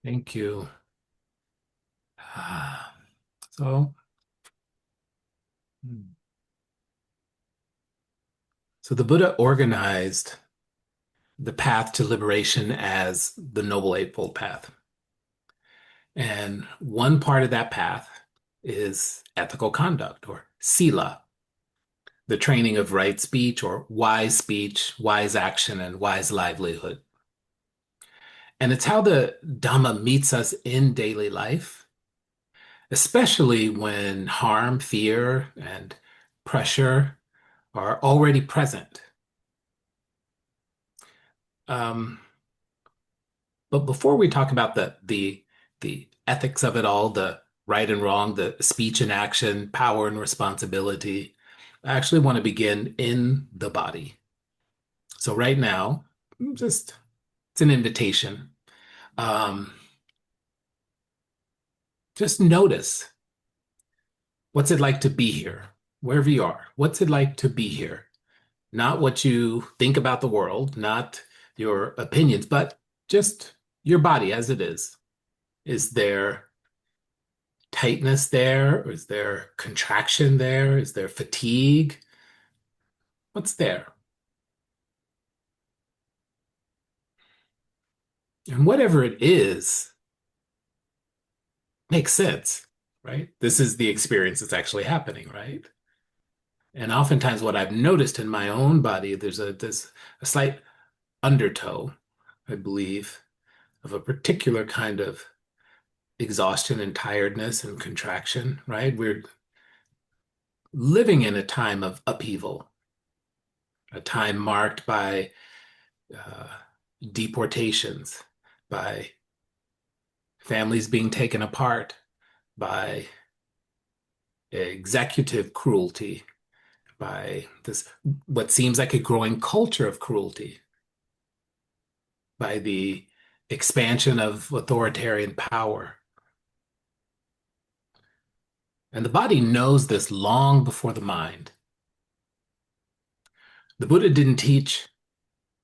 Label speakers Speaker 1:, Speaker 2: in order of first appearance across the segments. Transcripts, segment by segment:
Speaker 1: Thank you. Ah, So, hmm. so the Buddha organized the path to liberation as the Noble Eightfold Path. And one part of that path is ethical conduct or SILA, the training of right speech, wise action, and wise livelihood. And it's how the Dhamma meets us in daily life, especially when harm, fear, and pressure are already present. Um, but before we talk about the ethics of it all, the right and wrong, the speech and action, power and responsibility, I actually want to begin in the body. So right now, just it's an invitation. Um, just notice what's it like to be here, wherever you are. What's it like to be here? Not what you think about the world, not your opinions, but just your body as it is. Is there tightness there? Or is there contraction there? Is there fatigue? What's there? And whatever it is, makes sense, right? This is the experience that's actually happening, right? And oftentimes what I've noticed in my own body, there's a slight undertow, I believe, of a particular kind of exhaustion and tiredness and contraction, right? We're living in a time of upheaval, a time marked by uh, deportations, by families being taken apart, by executive cruelty, by this what seems like a growing culture of cruelty, by the expansion of authoritarian power. And the body knows this long before the mind. The Buddha didn't teach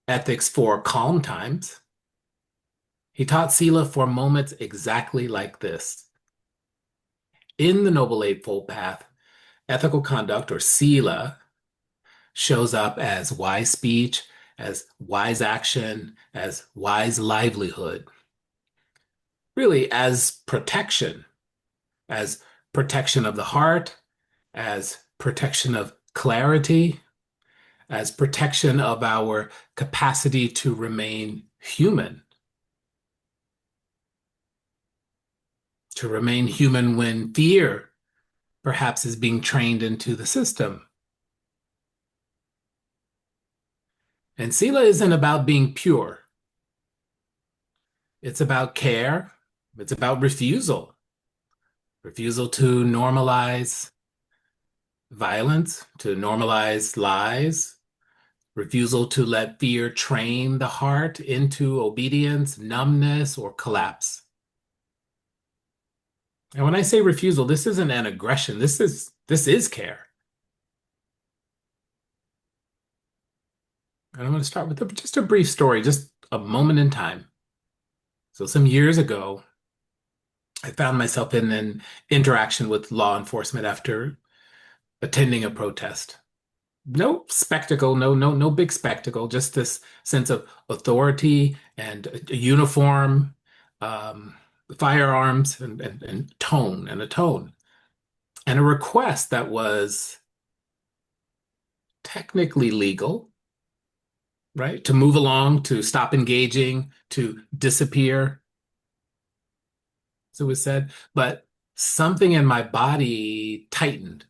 Speaker 1: ethics for calm times. He taught Sila for moments exactly like this. In the Noble Eightfold Path, ethical conduct, or Sila, shows up as wise speech, as wise action, as wise livelihood, really as protection of the heart, as protection of clarity, as protection of our capacity to remain human, to remain human when fear perhaps is being trained into the system. And Sila isn't about being pure. It's about care. It's about refusal. Refusal to normalize violence, to normalize lies, refusal to let fear train the heart into obedience, numbness, or collapse. And when I say refusal, this isn't an aggression. This is care. And I'm going to start with just a brief story, just a moment in time. So some years ago, I found myself in an interaction with law enforcement after attending a protest. No spectacle, no big spectacle, just this sense of authority and a uniform, um, firearms and tone and a tone. And a request that was technically legal, right? To move along, to stop engaging, to disappear, as it was said. But something in my body tightened,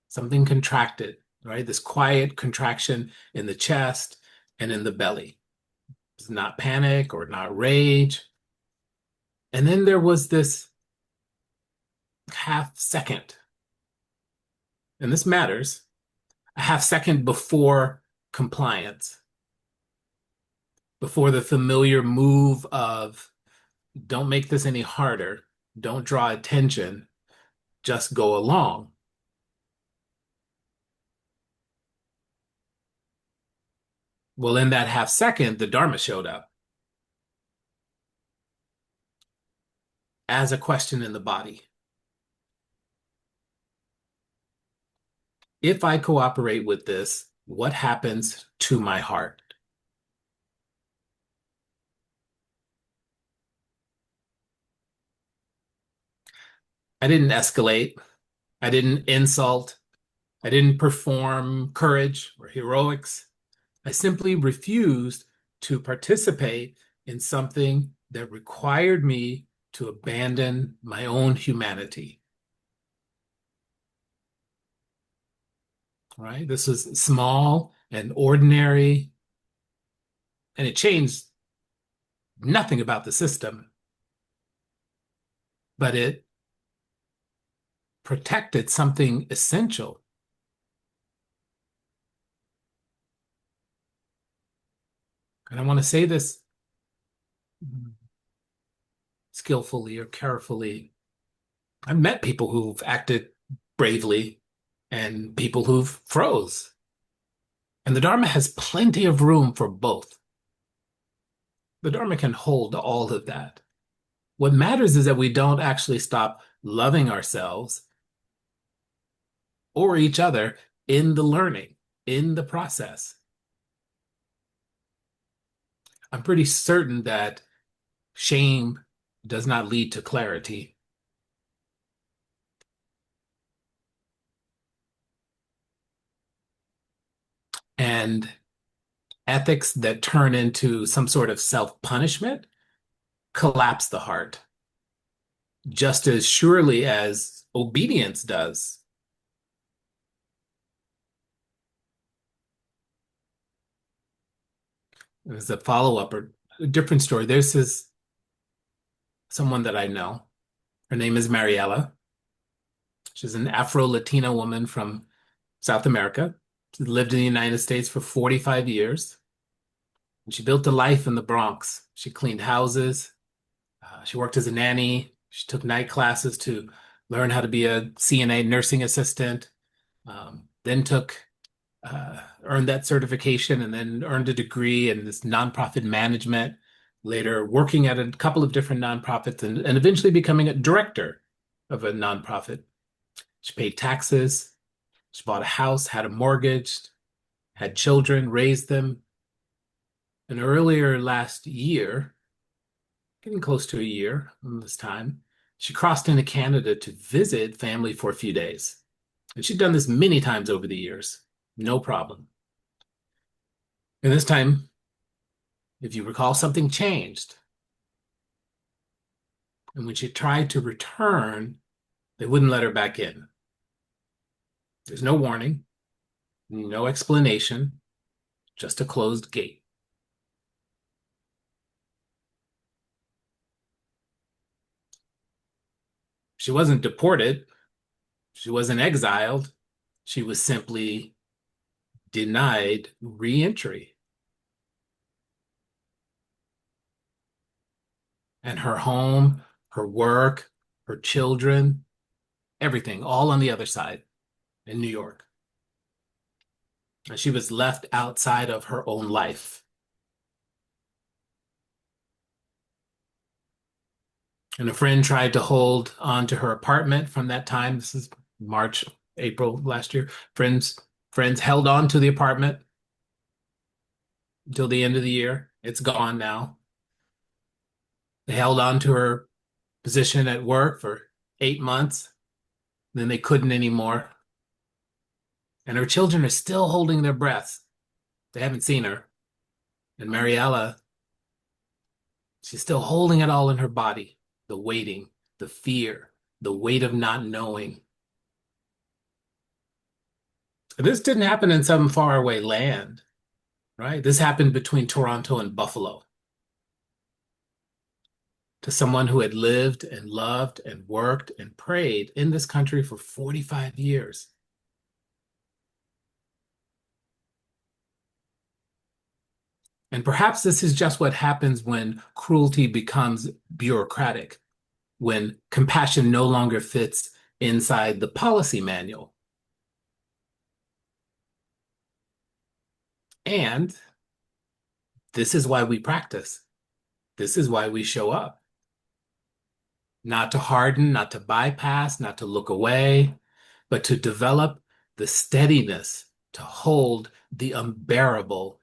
Speaker 1: something contracted, right? This quiet contraction in the chest and in the belly. It's not panic or not rage. And then there was this half second, and this matters, a half second before compliance, before the familiar move of don't make this any harder, don't draw attention, just go along. Well, in that half second, the Dharma showed up. as a question in the body. If I cooperate with this, what happens to my heart? I didn't escalate. I didn't insult. I didn't perform courage or heroics. I simply refused to participate in something that required me to abandon my own humanity. Right? This was small and ordinary, and it changed nothing about the system, but it protected something essential. And I want to say this skillfully or carefully. I've met people who've acted bravely and people who've froze. And the Dharma has plenty of room for both. The Dharma can hold all of that. What matters is that we don't actually stop loving ourselves or each other in the learning, in the process. I'm pretty certain that shame does not lead to clarity. And ethics that turn into some sort of self-punishment collapse the heart just as surely as obedience does. As a follow-up or a different story, there's this someone that I know. Her name is Mariella. She's an Afro-Latina woman from South America. She lived in the United States for 45 years. And she built a life in the Bronx. She cleaned houses. She worked as a nanny. She took night classes to learn how to be a CNA nursing assistant. Then earned that certification and then earned a degree in this nonprofit management, later working at a couple of different nonprofits and eventually becoming a director of a nonprofit. She paid taxes. She bought a house, had a mortgage, had children, raised them. And earlier last year, getting close to a year from this time, she crossed into Canada to visit family for a few days. And she'd done this many times over the years, no problem. And this time, if you recall, something changed. And when she tried to return, they wouldn't let her back in. There's no warning, no explanation, just a closed gate. She wasn't deported. She wasn't exiled. She was simply denied reentry. And her home, her work, her children, everything, all on the other side in New York. And she was left outside of her own life. And a friend tried to hold on to her apartment from that time. This is March, April last year. Friends held on to the apartment until the end of the year. It's gone now. They held on to her position at work for 8 months. Then they couldn't anymore. And her children are still holding their breaths. They haven't seen her. And Mariella, she's still holding it all in her body. The waiting, the fear, the weight of not knowing. This didn't happen in some faraway land, right? This happened between Toronto and Buffalo to someone who had lived and loved and worked and prayed in this country for 45 years. And perhaps this is just what happens when cruelty becomes bureaucratic, when compassion no longer fits inside the policy manual. And this is why we practice. This is why we show up. not to harden, not to bypass, not to look away, but to develop the steadiness to hold the unbearable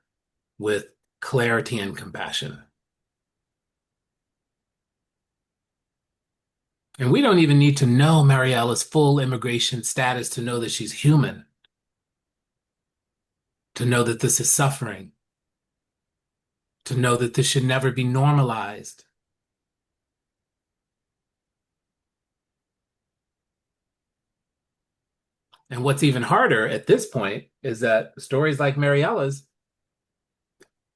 Speaker 1: with clarity and compassion. And we don't even need to know Mariella's full immigration status to know that she's human, to know that this is suffering, to know that this should never be normalized. And what's even harder at this point is that stories like Mariella's,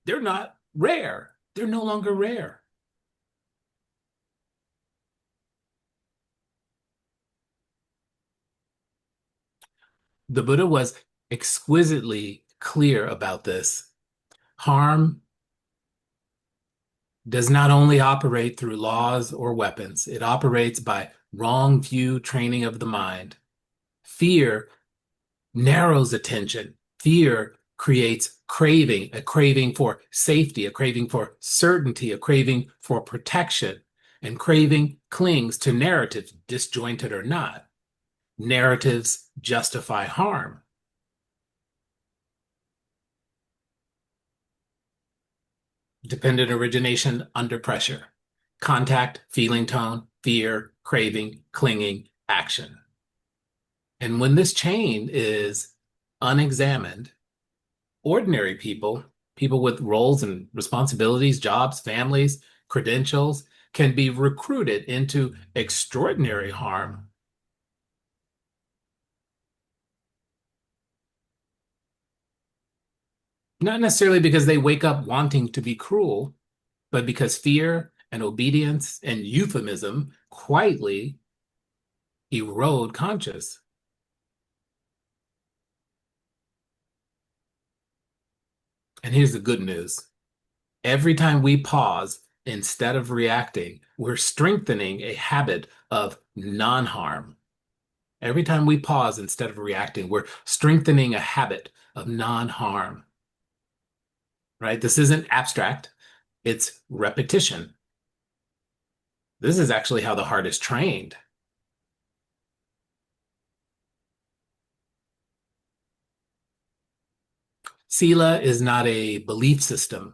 Speaker 1: they're not rare. They're no longer rare. The Buddha was exquisitely clear about this. Harm does not only operate through laws or weapons, it operates by wrong view training of the mind. Fear narrows attention. Fear creates craving, a craving for safety, a craving for certainty, a craving for protection. And craving clings to narratives, disjointed or not. Narratives justify harm. Dependent origination under pressure. Contact, feeling tone, fear, craving, clinging, action. And when this chain is unexamined, ordinary people, people with roles and responsibilities, jobs, families, credentials, can be recruited into extraordinary harm. Not necessarily because they wake up wanting to be cruel, but because fear and obedience and euphemism quietly erode conscience. And here's the good news. Every time we pause, instead of reacting, we're strengthening a habit of non-harm. Every time we pause instead of reacting, we're strengthening a habit of non-harm, right? This isn't abstract, it's repetition. This is actually how the heart is trained. SILA is not a belief system.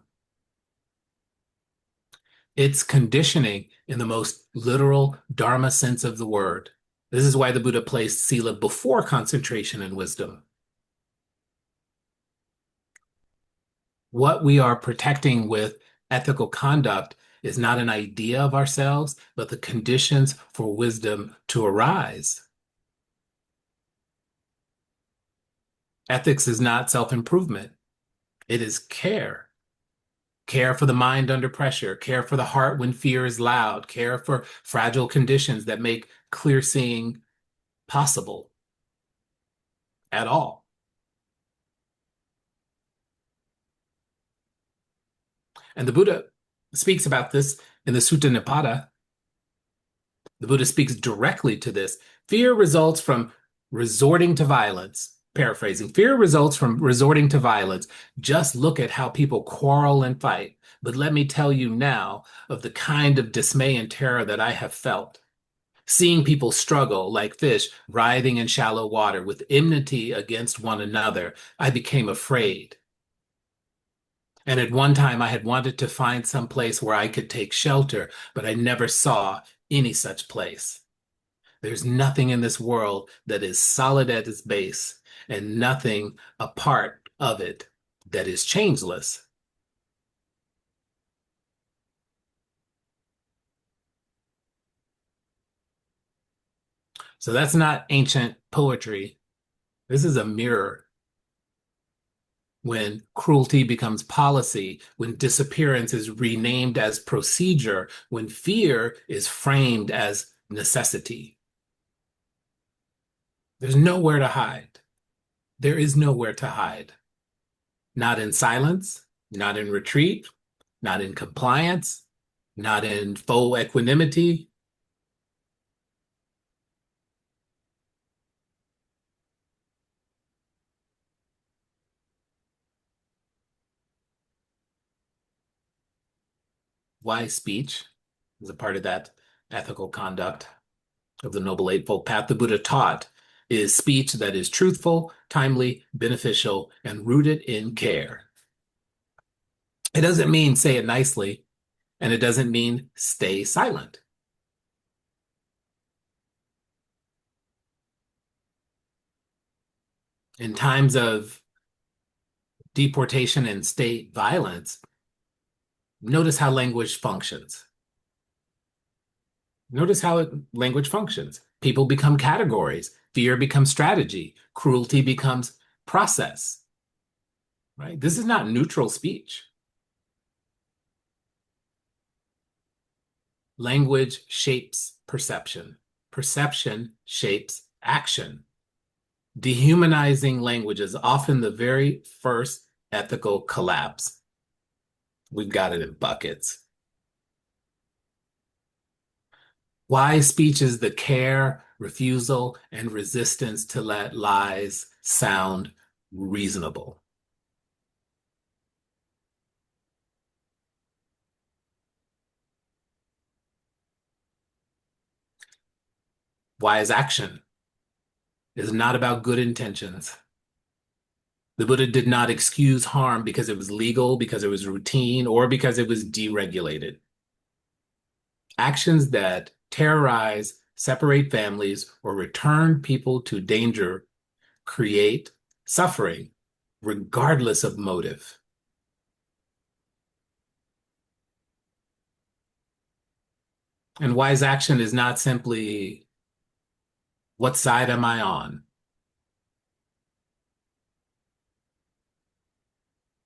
Speaker 1: It's conditioning in the most literal Dharma sense of the word. This is why the Buddha placed SILA before concentration and wisdom. What we are protecting with ethical conduct is not an idea of ourselves, but the conditions for wisdom to arise. Ethics is not self-improvement. It is care. Care for the mind under pressure, care for the heart when fear is loud, care for fragile conditions that make clear seeing possible at all. And the Buddha speaks about this in the Sutta Nipata. The Buddha speaks directly to this. Fear results from resorting to violence. Paraphrasing, fear results from resorting to violence. Just look at how people quarrel and fight. But let me tell you now of the kind of dismay and terror that I have felt. Seeing people struggle like fish writhing in shallow water with enmity against one another, I became afraid. And at one time, I had wanted to find some place where I could take shelter, but I never saw any such place. There's nothing in this world that is solid at its base, and nothing a part of it that is changeless. So that's not ancient poetry. This is a mirror. When cruelty becomes policy, when disappearance is renamed as procedure, when fear is framed as necessity. There's nowhere to hide. There is nowhere to hide. Not in silence, not in retreat, not in compliance, not in faux equanimity. Why speech is a part of that ethical conduct of the Noble Eightfold Path the Buddha taught is speech that is truthful, timely, beneficial, and rooted in care. It doesn't mean say it nicely, and it doesn't mean stay silent. In times of deportation and state violence, notice how language functions. Notice how language functions. People become categories. Fear becomes strategy. Cruelty becomes process, right? This is not neutral speech. Language shapes perception. Perception shapes action. Dehumanizing language is often the very first ethical collapse. We've got it in buckets. Wise speech is the care, refusal, and resistance to let lies sound reasonable. Wise action is not about good intentions. The Buddha did not excuse harm because it was legal, because it was routine, or because it was deregulated. Actions that terrorize, separate families, or return people to danger create suffering, regardless of motive. And wise action is not simply, what side am I on?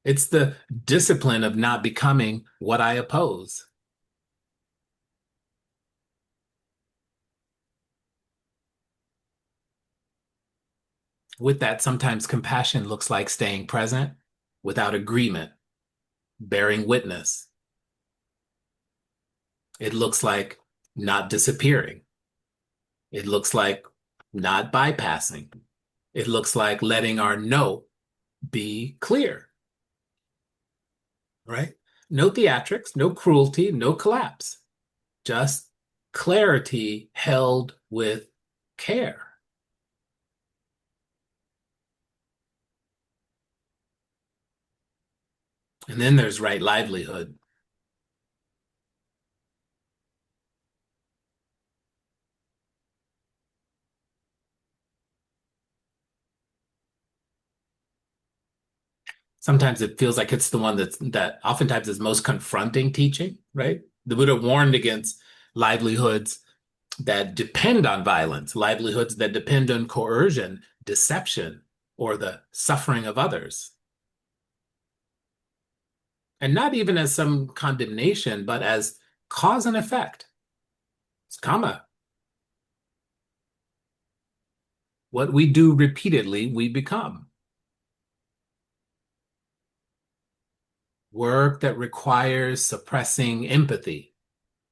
Speaker 1: It's the discipline of not becoming what I oppose. With that, sometimes compassion looks like staying present without agreement, bearing witness. It looks like not disappearing. It looks like not bypassing. It looks like letting our no be clear, right? No theatrics, no cruelty, no collapse, just clarity held with care. And then there's right livelihood. Sometimes it feels like it's the one that oftentimes is most confronting teaching, right? The Buddha warned against livelihoods that depend on violence, livelihoods that depend on coercion, deception, or the suffering of others. And not even as some condemnation, but as cause and effect. It's karma. What we do repeatedly, we become. Work that requires suppressing empathy,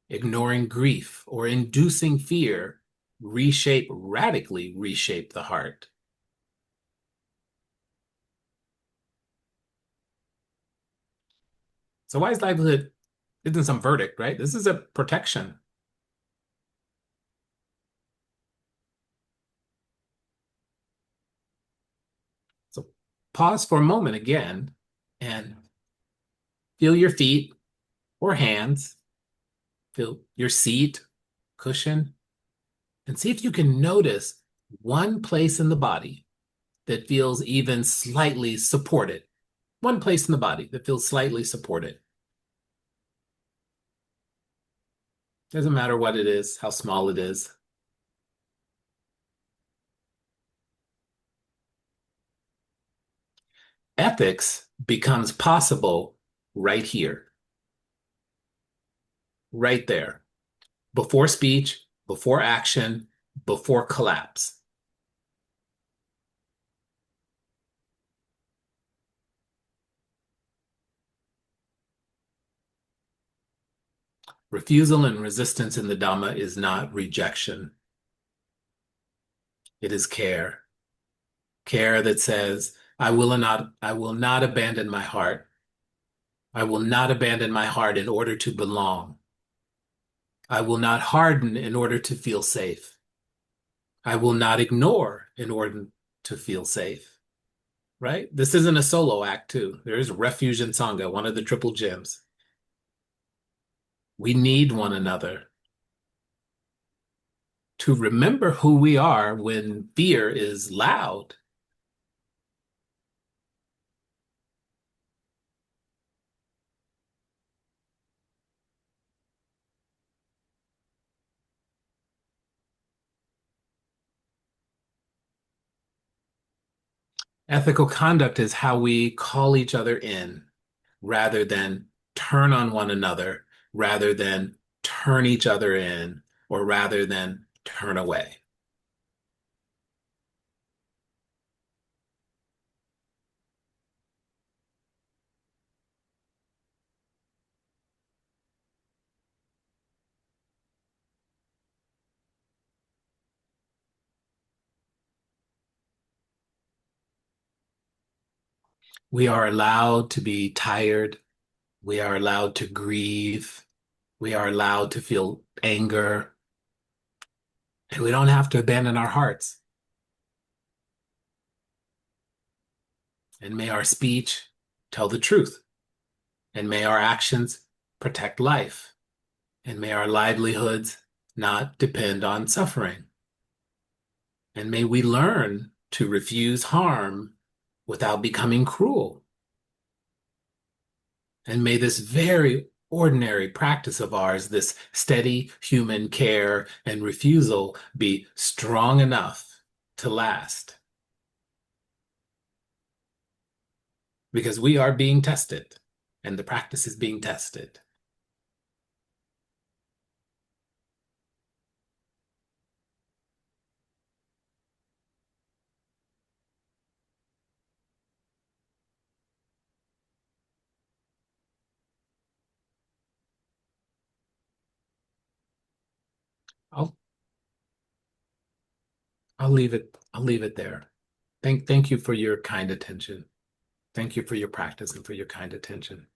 Speaker 1: ignoring grief, or inducing fear radically reshape the heart. So wise livelihood isn't some verdict, right? This is a protection. So pause for a moment again and feel your feet or hands, feel your seat, cushion, and see if you can notice one place in the body that feels even slightly supported. One place in the body that feels slightly supported. Doesn't matter what it is, how small it is. Ethics becomes possible right here, right there, before speech, before action, before collapse. Refusal and resistance in the Dhamma is not rejection. It is care. Care that says, I will not abandon my heart. I will not abandon my heart in order to belong. I will not harden in order to feel safe. I will not ignore in order to feel safe. Right? This isn't a solo act, too. There is refuge in Sangha, one of the triple gems. We need one another to remember who we are when fear is loud. Ethical conduct is how we call each other in rather than turn on one another, rather than turn each other in, or rather than turn away. We are allowed to be tired. We are allowed to grieve. We are allowed to feel anger. And we don't have to abandon our hearts. And may our speech tell the truth. And may our actions protect life. And may our livelihoods not depend on suffering. And may we learn to refuse harm without becoming cruel. And may this very ordinary practice of ours, this steady human care and refusal, be strong enough to last. Because we are being tested, and the practice is being tested. I'll I'll leave it there. Thank you for your kind attention. Thank you for your practice and for your kind attention.